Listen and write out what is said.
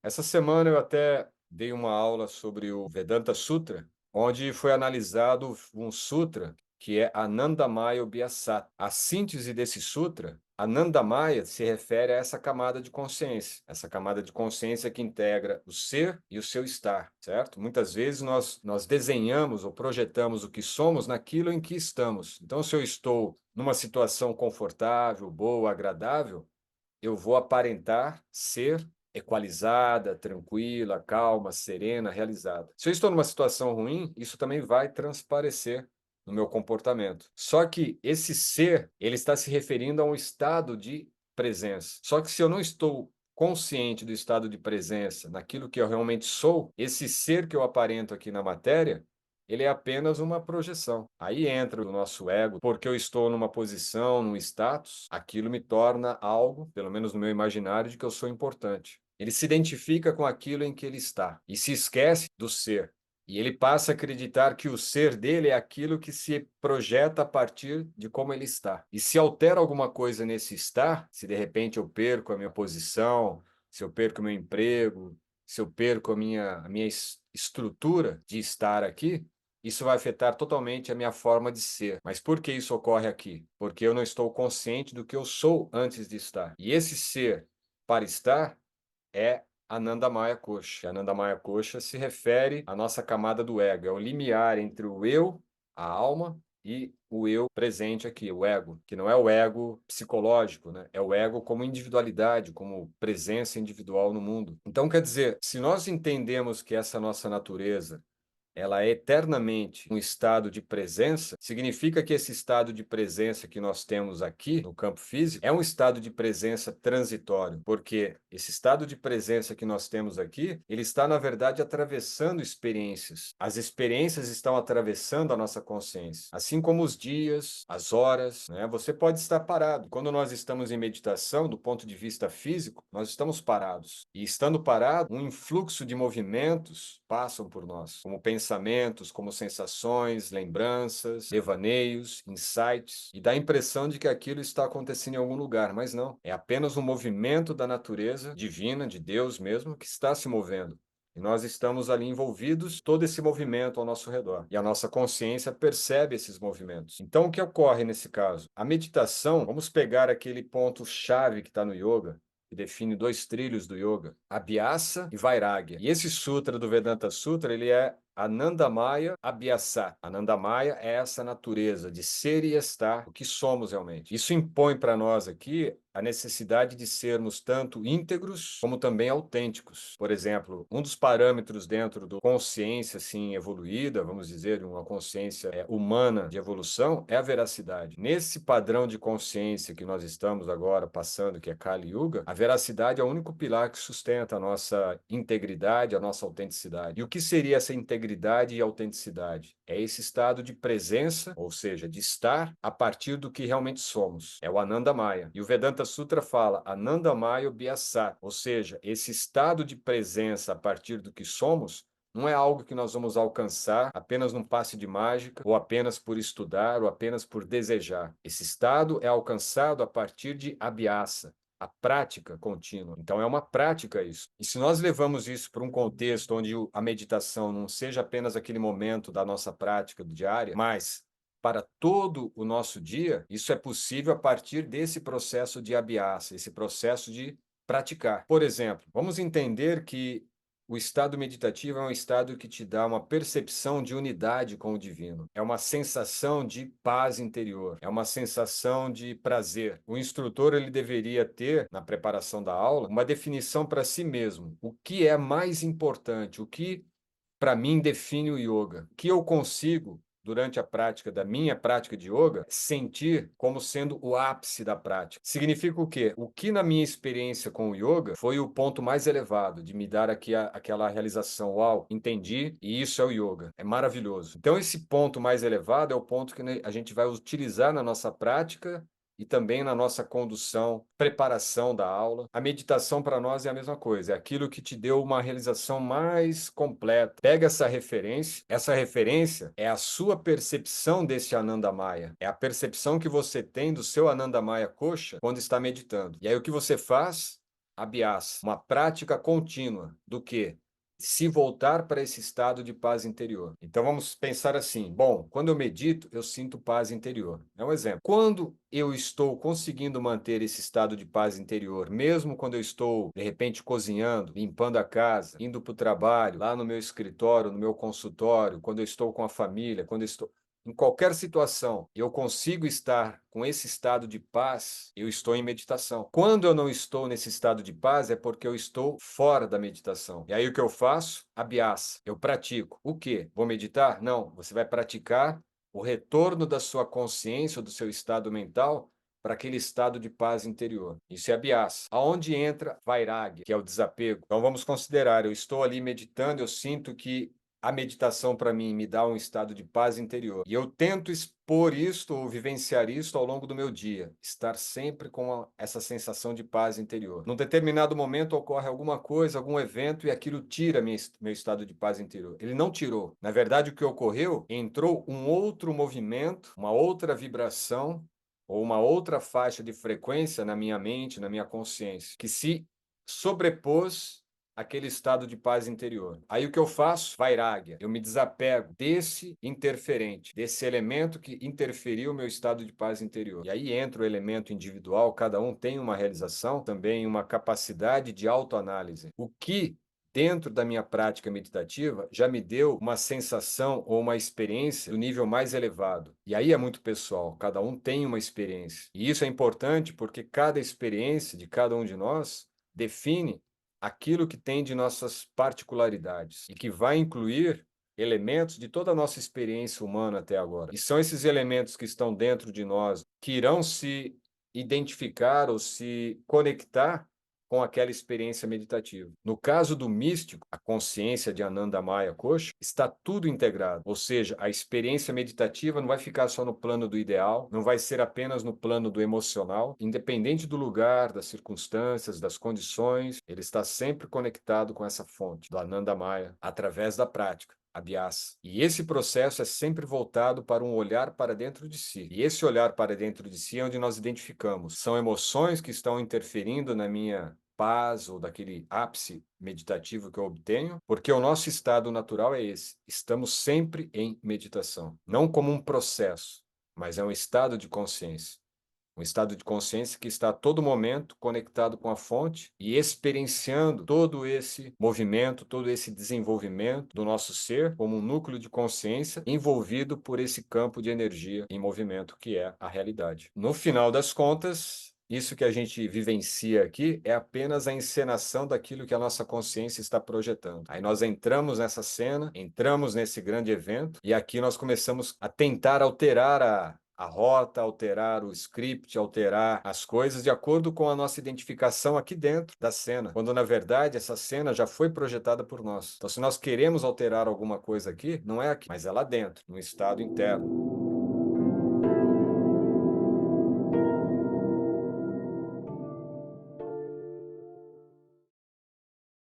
Essa semana eu até dei uma aula sobre o Vedanta Sutra, onde foi analisado um sutra que é Anandamaya Vyasat. A síntese desse sutra, Anandamaya se refere a essa camada de consciência que integra o ser e o seu estar, certo? Muitas vezes nós desenhamos ou projetamos o que somos naquilo em que estamos. Então, se eu estou numa situação confortável, boa, agradável, eu vou aparentar ser equalizada, tranquila, calma, serena, realizada. Se eu estou numa situação ruim, isso também vai transparecer no meu comportamento. Só que esse ser, ele está se referindo a um estado de presença. Só que se eu não estou consciente do estado de presença, naquilo que eu realmente sou, esse ser que eu aparento aqui na matéria, ele é apenas uma projeção. Aí entra o nosso ego, porque eu estou numa posição, num status, aquilo me torna algo, pelo menos no meu imaginário, de que eu sou importante. Ele se identifica com aquilo em que ele está e se esquece do ser. E ele passa a acreditar que o ser dele é aquilo que se projeta a partir de como ele está. E se altera alguma coisa nesse estar, se de repente eu perco a minha posição, se eu perco o meu emprego, se eu perco a minha estrutura de estar aqui, isso vai afetar totalmente a minha forma de ser. Mas por que isso ocorre aqui? Porque eu não estou consciente do que eu sou antes de estar. E esse ser para estar é Anandamaya Kosha. Anandamaya Kosha se refere à nossa camada do ego, é o limiar entre o eu, a alma, e o eu presente aqui, o ego, que não é o ego psicológico, né? É o ego como individualidade, como presença individual no mundo. Então, quer dizer, se nós entendemos que essa nossa natureza ela é eternamente um estado de presença, significa que esse estado de presença que nós temos aqui no campo físico é um estado de presença transitório, porque esse estado de presença que nós temos aqui, ele está, na verdade, atravessando experiências. As experiências estão atravessando a nossa consciência, assim como os dias, as horas, né? Você pode estar parado. Quando nós estamos em meditação, do ponto de vista físico, nós estamos parados. E estando parado, um influxo de movimentos passam por nós, como pensamentos, como sensações, lembranças, devaneios, insights, e dá a impressão de que aquilo está acontecendo em algum lugar, mas não. É apenas um movimento da natureza divina, de Deus mesmo, que está se movendo. E nós estamos ali envolvidos, todo esse movimento ao nosso redor. E a nossa consciência percebe esses movimentos. Então, o que ocorre nesse caso? A meditação, vamos pegar aquele ponto-chave que está no yoga, que define dois trilhos do yoga, Abhyasa e Vairagya. E esse sutra do Vedanta Sutra, ele é Anandamaya Abhyasa. Anandamaya é essa natureza de ser e estar, o que somos realmente. Isso impõe para nós aqui a necessidade de sermos tanto íntegros como também autênticos. Por exemplo, um dos parâmetros dentro do consciência assim evoluída, vamos dizer, uma consciência humana de evolução, é a veracidade. Nesse padrão de consciência que nós estamos agora passando, que é Kali Yuga, a veracidade é o único pilar que sustenta a nossa integridade, a nossa autenticidade. E o que seria essa integridade e autenticidade? É esse estado de presença, ou seja, de estar a partir do que realmente somos. É o Anandamaya. E o Vedanta Sutra fala Anandamaya Vyasat, ou seja, esse estado de presença a partir do que somos não é algo que nós vamos alcançar apenas num passe de mágica, ou apenas por estudar, ou apenas por desejar. Esse estado é alcançado a partir de abhyasa, a prática contínua. Então é uma prática isso. E se nós levamos isso para um contexto onde a meditação não seja apenas aquele momento da nossa prática diária, mas para todo o nosso dia, isso é possível a partir desse processo de abhyasa, esse processo de praticar. Por exemplo, vamos entender que o estado meditativo é um estado que te dá uma percepção de unidade com o divino. É uma sensação de paz interior, é uma sensação de prazer. O instrutor ele deveria ter, na preparação da aula, uma definição para si mesmo. O que é mais importante? O que para mim define o yoga. O que eu consigo, durante a prática da minha prática de yoga, sentir como sendo o ápice da prática. Significa o quê? O que na minha experiência com o yoga foi o ponto mais elevado, de me dar aqui aquela realização. Uau, entendi, e isso é o yoga. É maravilhoso. Então, esse ponto mais elevado é o ponto que a gente vai utilizar na nossa prática e também na nossa condução, preparação da aula. A meditação para nós é a mesma coisa, é aquilo que te deu uma realização mais completa. Pega essa referência é a sua percepção desse Anandamaya, é a percepção que você tem do seu Anandamaya Kosha quando está meditando. E aí o que você faz? Abhyasa, uma prática contínua do quê? Se voltar para esse estado de paz interior. Então vamos pensar assim: bom, quando eu medito, eu sinto paz interior. É um exemplo. Quando eu estou conseguindo manter esse estado de paz interior, mesmo quando eu estou, de repente, cozinhando, limpando a casa, indo para o trabalho, lá no meu escritório, no meu consultório, quando eu estou com a família, quando eu estou. Em qualquer situação, eu consigo estar com esse estado de paz, eu estou em meditação. Quando eu não estou nesse estado de paz, é porque eu estou fora da meditação. E aí o que eu faço? Abhyasa. Eu pratico. O quê? Vou meditar? Não. Você vai praticar o retorno da sua consciência, ou do seu estado mental, para aquele estado de paz interior. Isso é abhyasa. Aonde entra vairagya, que é o desapego. Então vamos considerar, eu estou ali meditando, eu sinto que a meditação para mim me dá um estado de paz interior. E eu tento expor isto ou vivenciar isto ao longo do meu dia, estar sempre com essa sensação de paz interior. Num determinado momento ocorre alguma coisa, algum evento e aquilo tira meu estado de paz interior. Ele não tirou. Na verdade, o que ocorreu, entrou um outro movimento, uma outra vibração ou uma outra faixa de frequência na minha mente, na minha consciência, que se sobrepôs aquele estado de paz interior. Aí o que eu faço? Vairagya. Eu me desapego desse interferente, desse elemento que interferiu o meu estado de paz interior. E aí entra o elemento individual, cada um tem uma realização, também uma capacidade de autoanálise. O que dentro da minha prática meditativa já me deu uma sensação ou uma experiência do nível mais elevado. E aí é muito pessoal, cada um tem uma experiência. E isso é importante porque cada experiência de cada um de nós define aquilo que tem de nossas particularidades e que vai incluir elementos de toda a nossa experiência humana até agora. E são esses elementos que estão dentro de nós que irão se identificar ou se conectar com aquela experiência meditativa. No caso do místico, a consciência de Ananda Maya Kosha, está tudo integrado. Ou seja, a experiência meditativa não vai ficar só no plano do ideal, não vai ser apenas no plano do emocional, independente do lugar, das circunstâncias, das condições, ele está sempre conectado com essa fonte do Ananda Maya através da prática. Abhyasa. E esse processo é sempre voltado para um olhar para dentro de si. E esse olhar para dentro de si é onde nós identificamos. São emoções que estão interferindo na minha paz ou daquele ápice meditativo que eu obtenho, porque o nosso estado natural é esse. Estamos sempre em meditação. Não como um processo, mas é um estado de consciência. Um estado de consciência que está a todo momento conectado com a fonte e experienciando todo esse movimento, todo esse desenvolvimento do nosso ser como um núcleo de consciência envolvido por esse campo de energia em movimento que é a realidade. No final das contas, isso que a gente vivencia aqui é apenas a encenação daquilo que a nossa consciência está projetando. Aí nós entramos nessa cena, entramos nesse grande evento e aqui nós começamos a tentar alterar a rota, alterar o script, alterar as coisas de acordo com a nossa identificação aqui dentro da cena, quando na verdade essa cena já foi projetada por nós. Então, se nós queremos alterar alguma coisa aqui, não é aqui, mas é lá dentro, no estado interno.